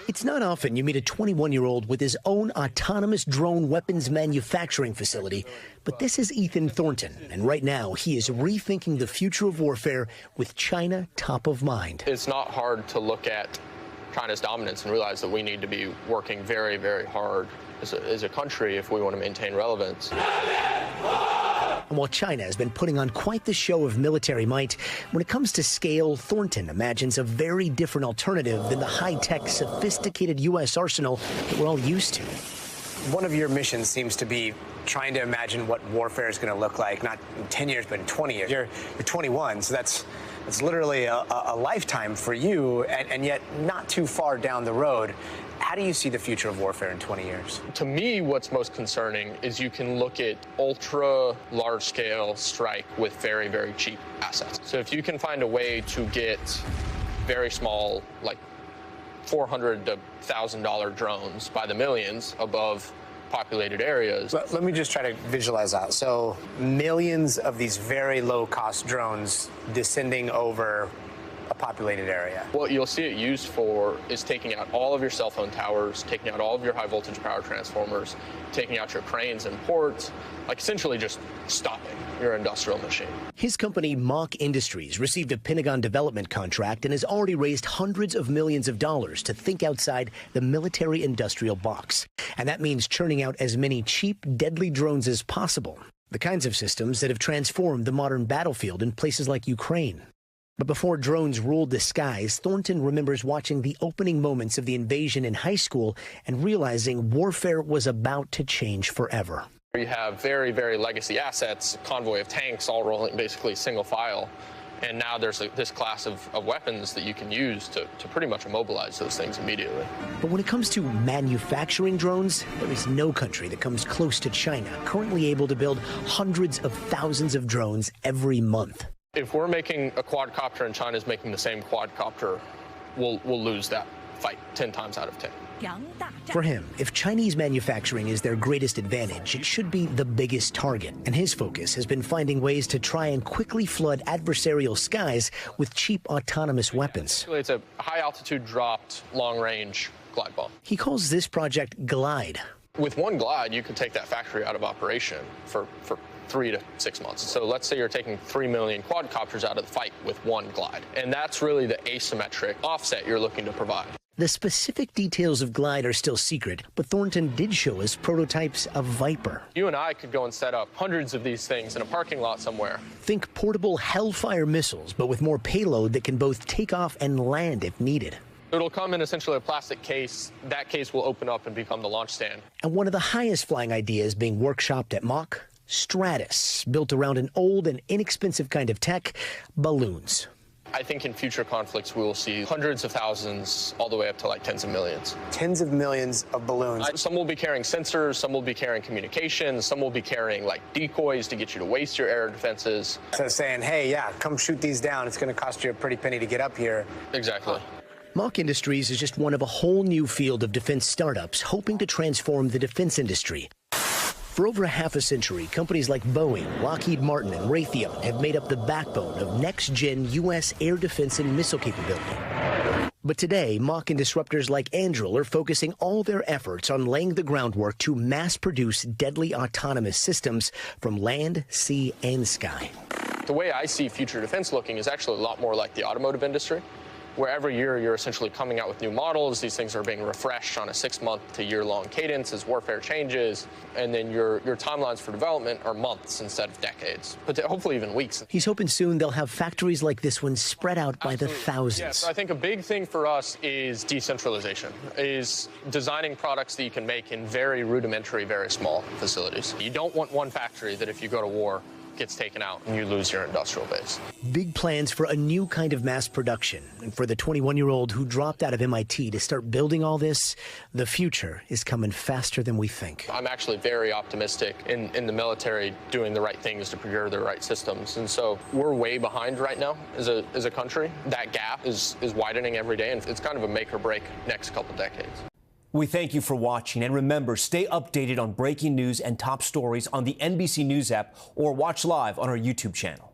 It's not often you meet a 21-year-old with his own autonomous drone weapons manufacturing facility, but this is Ethan Thornton, and right now he is rethinking the future of warfare with China top of mind. It's not hard to look at China's dominance and realize that we need to be working very, very hard as a country if we want to maintain relevance. And while China has been putting on quite the show of military might, when it comes to scale, Thornton imagines a very different alternative than the high-tech, sophisticated U.S. arsenal that we're all used to. One of your missions seems to be trying to imagine what warfare is going to look like, not in 10 years, but in 20 years. You're 21, so that's literally a lifetime for you, and yet not too far down the road. How do you see the future of warfare in 20 years? To me, what's most concerning is you can look at ultra large-scale strike with very, very cheap assets. So if you can find a way to get very small, like $400 to $1,000 drones by the millions above populated areas. Let me just try to visualize that. So millions of these very low-cost drones descending over a populated area. What you'll see it used for is taking out all of your cell phone towers, taking out all of your high voltage power transformers, taking out your cranes and ports, like essentially just stopping your industrial machine. His company, Mach Industries, received a Pentagon development contract and has already raised hundreds of millions of dollars to think outside the military-industrial box. And that means churning out as many cheap, deadly drones as possible. The kinds of systems that have transformed the modern battlefield in places like Ukraine. But before drones ruled the skies, Thornton remembers watching the opening moments of the invasion in high school and realizing warfare was about to change forever. You have very, very legacy assets, a convoy of tanks all rolling basically single file. And now there's this class of weapons that you can use to pretty much immobilize those things immediately. But when it comes to manufacturing drones, there is no country that comes close to China, currently able to build hundreds of thousands of drones every month. If we're making a quadcopter and China's making the same quadcopter, we'll lose that fight 10 times out of 10. For him, if Chinese manufacturing is their greatest advantage, it should be the biggest target. And his focus has been finding ways to try and quickly flood adversarial skies with cheap autonomous weapons. It's a high-altitude dropped, long-range glide bomb. He calls this project Glide. With one glide, you could take that factory out of operation for 3 to 6 months. So let's say you're taking 3 million quadcopters out of the fight with one glide. And that's really the asymmetric offset you're looking to provide. The specific details of Glide are still secret, but Thornton did show us prototypes of Viper. You and I could go and set up hundreds of these things in a parking lot somewhere. Think portable Hellfire missiles, but with more payload that can both take off and land if needed. It'll come in essentially a plastic case. That case will open up and become the launch stand. And one of the highest flying ideas being workshopped at Mach, Stratus, built around an old and inexpensive kind of tech, balloons. I think in future conflicts, we will see hundreds of thousands, all the way up to like tens of millions. Tens of millions of balloons. Some will be carrying sensors, some will be carrying communications, some will be carrying like decoys to get you to waste your air defenses. So saying, hey, yeah, come shoot these down. It's going to cost you a pretty penny to get up here. Exactly. Mach Industries is just one of a whole new field of defense startups hoping to transform the defense industry. For over half a century, companies like Boeing, Lockheed Martin, and Raytheon have made up the backbone of next-gen U.S. air defense and missile capability. But today, Mach and disruptors like Anduril are focusing all their efforts on laying the groundwork to mass-produce deadly autonomous systems from land, sea, and sky. The way I see future defense looking is actually a lot more like the automotive industry, where every year you're essentially coming out with new models. These things are being refreshed on a 6-month to year-long cadence as warfare changes, and then your timelines for development are months instead of decades, but hopefully even weeks. He's hoping soon they'll have factories like this one spread out by the thousands. Yeah, so I think a big thing for us is decentralization, is designing products that you can make in very rudimentary, very small facilities. You don't want one factory that if you go to war, gets taken out and you lose your industrial base. Big plans for a new kind of mass production. And for the 21-year-old who dropped out of MIT to start building all this, the future is coming faster than we think. I'm actually very optimistic in the military doing the right things to procure the right systems. And so we're way behind right now as a country. That gap is widening every day, and it's kind of a make or break next couple decades. We thank you for watching, and remember, stay updated on breaking news and top stories on the NBC News app or watch live on our YouTube channel.